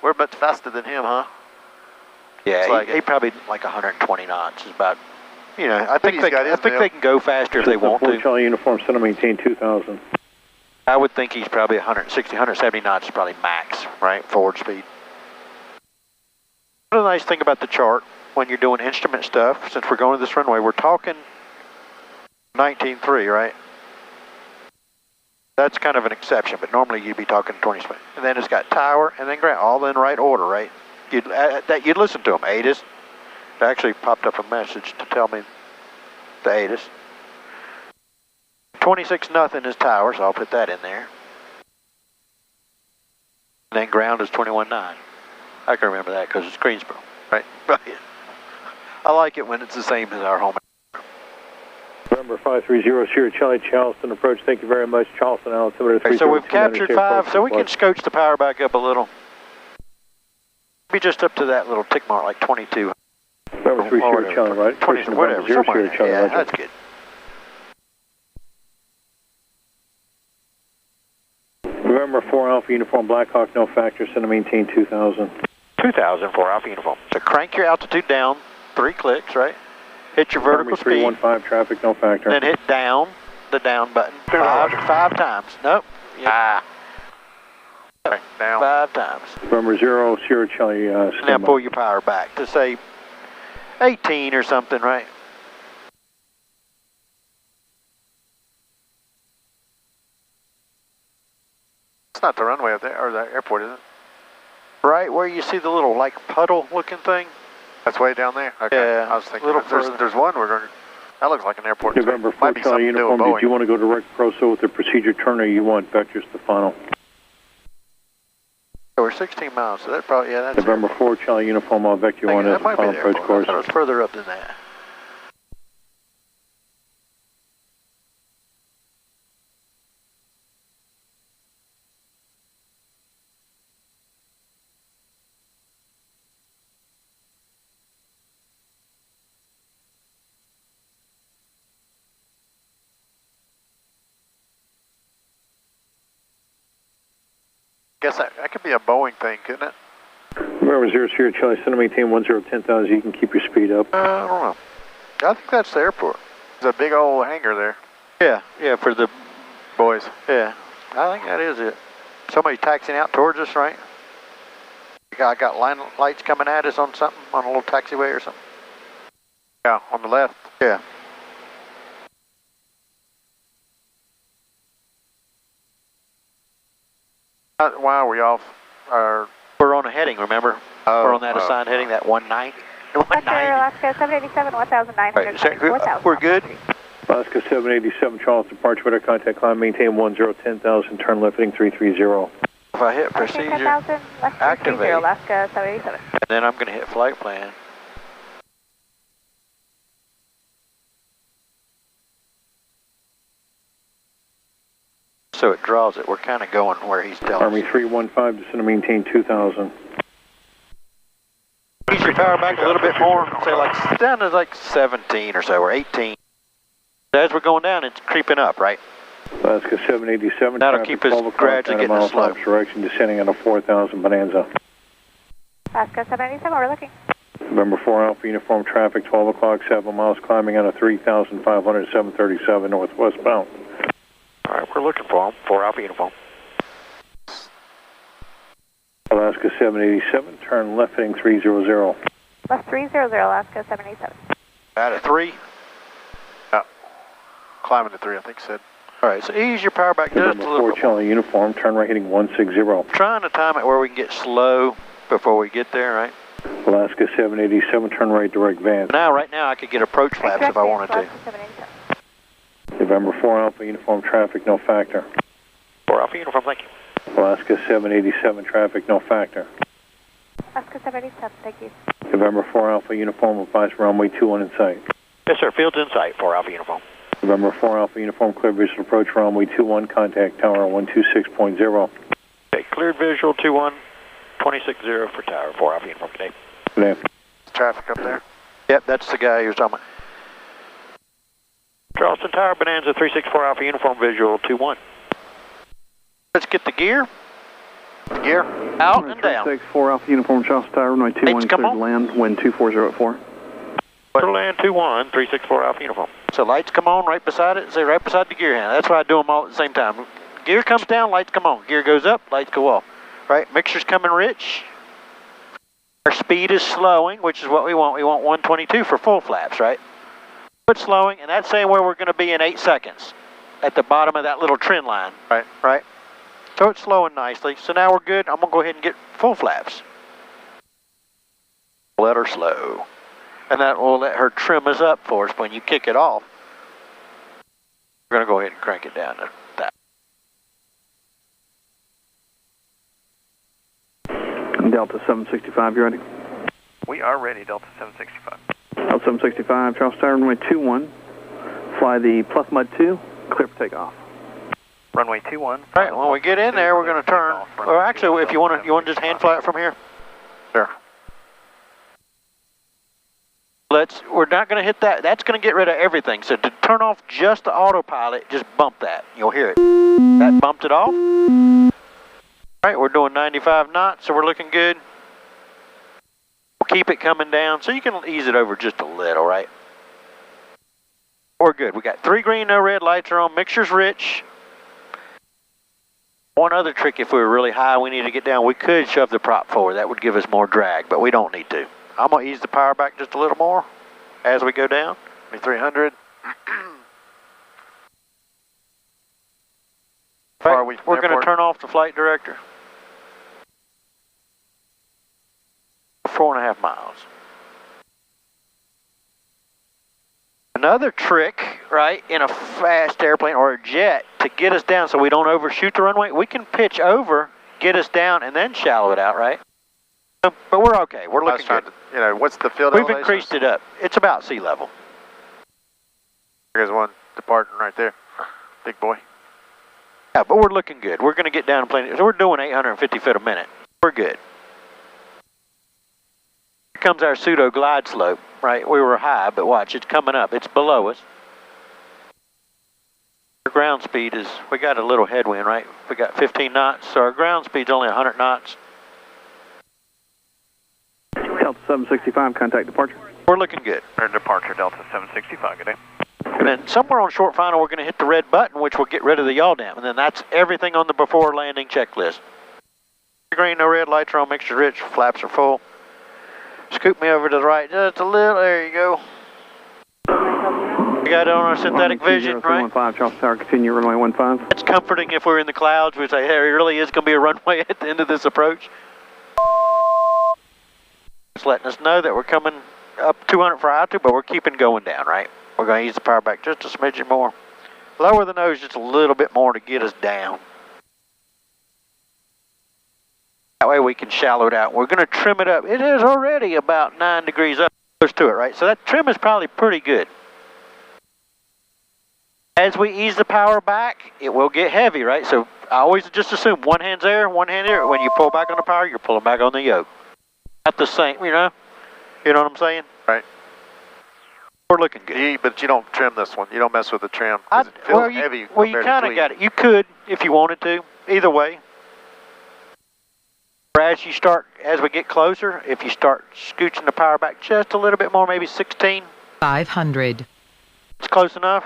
We're much faster than him, huh? Yeah, like he probably like 120 knots is about. You know, I think they can go faster if they want to. Charlie uniform, center maintain 2000. I would think he's probably 160, 170 knots is probably max, right? Forward speed. Another nice thing about the chart when you're doing instrument stuff, since we're going to this runway, we're talking 19.3, right? That's kind of an exception, but normally you'd be talking 20 speed. And then it's got tower and then ground, all in right order, right? You'd listen to them. ATIS. It actually popped up a message to tell me the ATIS. 26 nothing is tower, so I'll put that in there. And then ground is 21.9. I can remember that because it's Greensboro, right? I like it when it's the same as our home. November 530, Sierra Charlie, Charleston approach. Thank you very much, Charleston altimeter. Okay, so we've captured 5, so we can scotch the power back up a little. Maybe just up to that little tick mark, like 22. November 3 Sierra Charlie, right? 20, whatever, somewhere. Yeah, that's good. November 4 Alpha Uniform Blackhawk, no factor, center maintain 2000. 2000 for Alpha Uniform. So crank your altitude down 3 clicks, right? Hit your vertical speed. 315 traffic, no factor. Then hit down, the down button, five times. Nope. Yep. Down. 5 times. November 0 Sierra Charlie. Now pull your power back to say 18 or something, right? It's not the runway up there, or the airport, is it? Right where you see the little like puddle looking thing. That's way down there? Okay. Yeah. I was thinking, there's one we're going to, that looks like an airport. November 4 Charlie uniform, did you want to go direct proso with the procedure turn, or you want vector Stefano? We're 16 miles, so that probably, yeah, that's November 4 Charlie uniform, I'll vector you on as the final approach course. I thought it was further up than that. Guess that could be a Boeing thing, couldn't it? Remember 0 Sierra Charlie, center maintain 1010,000, you can keep your speed up. I don't know. I think that's the airport. There's a big old hangar there. Yeah, for the boys. Yeah, I think that is it. Somebody taxiing out towards us, right? I got line lights coming at us on something, on a little taxiway or something. Yeah, on the left. Yeah. Why are we off our... We're on a heading, remember? We're on that assigned heading, that 19. Alaska 787, 1,900. Right, we're good. Alaska 787, Charleston, departure radar contact climb, maintain 1010,000, turn left heading 330. If I hit procedure, activate, Alaska 787. And then I'm going to hit flight plan. So it draws it. We're kind of going where he's telling Army 315, descend to maintain 2000. Ease your power back a little bit more, say like down to like 17 or so, or 18. As we're going down, it's creeping up, right? Alaska 787. That'll keep us gradually getting us slow. Direction, descending on a 4000 Bonanza. Alaska 787, we're looking. November 4 Alpha Uniform traffic, 12 o'clock, 7 miles, climbing on a 3,500, 737 northwestbound. All right, we're looking for him, 4 Alpha Uniform. Alaska 787, turn left heading 300. Left 300, Alaska 787. Out of 3? Yeah. Climbing to 3, I think said. All right, so ease your power back just a little bit. 4 Charlie Uniform, turn right heading 160. Trying to time it where we can get slow before we get there, right? Alaska 787, turn right direct Vance. Now, right now, I could get approach flaps if I wanted to. November 4 Alpha Uniform traffic, no factor. 4 Alpha Uniform, thank you. Alaska 787 traffic, no factor. Alaska 787, thank you. November 4 Alpha Uniform, advise runway 21 in sight. Yes, sir, field's in sight, 4 Alpha Uniform. November 4 Alpha Uniform, clear visual approach runway 21, contact tower 126.0. Okay, cleared visual 21, 260 for tower, 4 Alpha Uniform today. Good day. Traffic up there? Yep, that's the guy you were talking about. Charleston Tower, Bonanza 364 Alpha Uniform, visual 21. Let's get the gear. Gear, out and down. 4 Alpha Uniform, Charles Tower, runway 21, Lights, come cleared to on. land, wind 24084. Clear land 21, 364 Alpha Uniform. So lights come on right beside it, say right beside the gear handle. That's why I do them all at the same time. Gear comes down, lights come on. Gear goes up, lights go off. Right, mixture's coming rich. Our speed is slowing, which is what we want. We want 122 for full flaps, right? But slowing, and that's saying where we're going to be in 8 seconds at the bottom of that little trend line. Right. So it's slowing nicely. So now we're good. I'm going to go ahead and get full flaps. Let her slow. And that will let her trim us up for us when you kick it off. We're going to go ahead and crank it down to that. Delta 765, you ready? We are ready, Delta 765. Delta 765, Charles Tower, runway 21. Fly the Plus Mud 2, clear for takeoff. Runway 21. All right, when we get in there, we're going to turn. Or actually, if you want to just hand fly it from here? Sure. We're not going to hit that. That's going to get rid of everything. So to turn off just the autopilot, just bump that. You'll hear it. That bumped it off. All right, we're doing 95 knots, so we're looking good. We'll keep it coming down, so you can ease it over just a little, right? We're good. We got 3 green, no red, lights are on, mixture's rich. One other trick, if we were really high, we need to get down, we could shove the prop forward. That would give us more drag, but we don't need to. I'm going to ease the power back just a little more as we go down. 300. Right, we're going to turn off the flight director. 4.5 miles. Another trick, right, in a fast airplane or a jet to get us down so we don't overshoot the runway, we can pitch over, get us down, and then shallow it out, right? But we're okay. We're looking good. What's the field We've elevation? increased it up. It's about sea level. There's one departing right there. Big boy. Yeah, but we're looking good. We're going to get down and plane. So we're doing 850 feet a minute. We're good. Here comes our pseudo glide slope, right? We were high, but watch, it's coming up. It's below us. Our ground speed is, we got a little headwind, right? We got 15 knots, so our ground speed's only 100 knots. Delta 765, contact departure. We're looking good. Departure, Delta 765, good day. And then somewhere on short final, we're going to hit the red button, which will get rid of the yaw dam. And then that's everything on the before landing checklist. Green, no red, lights are on, mixture rich, flaps are full. Scoop me over to the right just a little, there you go. We got it on our synthetic vision, right? 15, Charles Tower, continue runway 15. It's comforting if we're in the clouds. We say, hey, there really is going to be a runway at the end of this approach. It's letting us know that we're coming up 200 for altitude, but we're keeping going down, right? We're going to ease the power back just a smidgen more. Lower the nose just a little bit more to get us down. That way we can shallow it out. We're going to trim it up. It is already about 9 degrees up close to it, right? So that trim is probably pretty good. As we ease the power back, it will get heavy, right? So I always just assume one hand's there, one hand there. When you pull back on the power, you're pulling back on the yoke. Not the same, you know? You know what I'm saying? Right. We're looking good. But you don't trim this one. You don't mess with the trim. It feels heavy. Well, you kind of got it. You could if you wanted to. Either way. Or as we get closer, if you start scooching the power back just a little bit more, maybe 16. 500. It's close enough.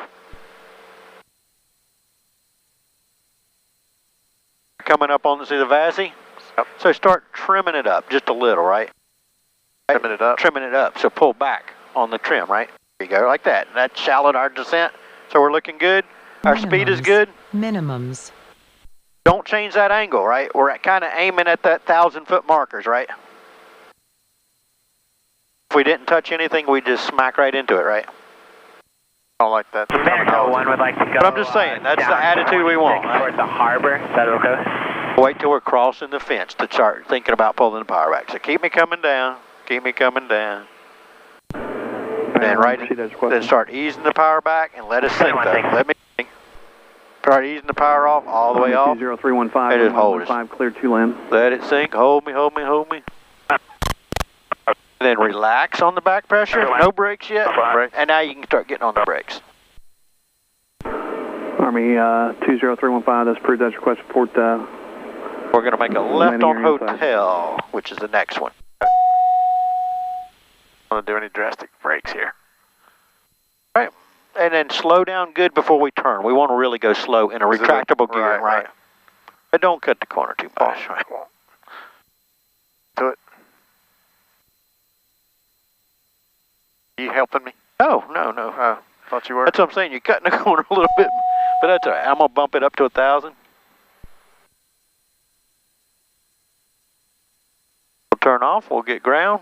Coming up on the VASI. Yep. So start trimming it up just a little, right? Trimming it up. Trimming it up. So pull back on the trim, right? There you go, like that. That shallowed our descent. So we're looking good. Our speed is good. Minimums. Don't change that angle, right? We're kind of aiming at that 1,000-foot markers, right? If we didn't touch anything, we just smack right into it, right? I don't like that. No one would like to go. But I'm just saying, that's the attitude we want, right? Towards the harbor. Is that okay? Wait till we're crossing the fence to start thinking about pulling the power back. So keep me coming down. Keep me coming down. Then then start easing the power back and let us sink though. Let me sink. Start easing the power off, all the way off. 0315, It just hold us. cleared to land. Let it sink. Hold me, hold me, hold me. And then relax on the back pressure. No brakes yet. And now you can start getting on the brakes. Army 20315, that's approved. That's request report We're going to make a left on Hotel, which is the next one. I don't want to do any drastic brakes here. All right, and then slow down good before we turn. We want to really go slow in a retractable gear, right? But don't cut the corner too much, right? Do it. You helping me? Oh, no. Thought you were. That's what I'm saying. You're cutting the corner a little bit, but that's all right. I'm going to bump it up to 1,000. We'll turn off. We'll get ground.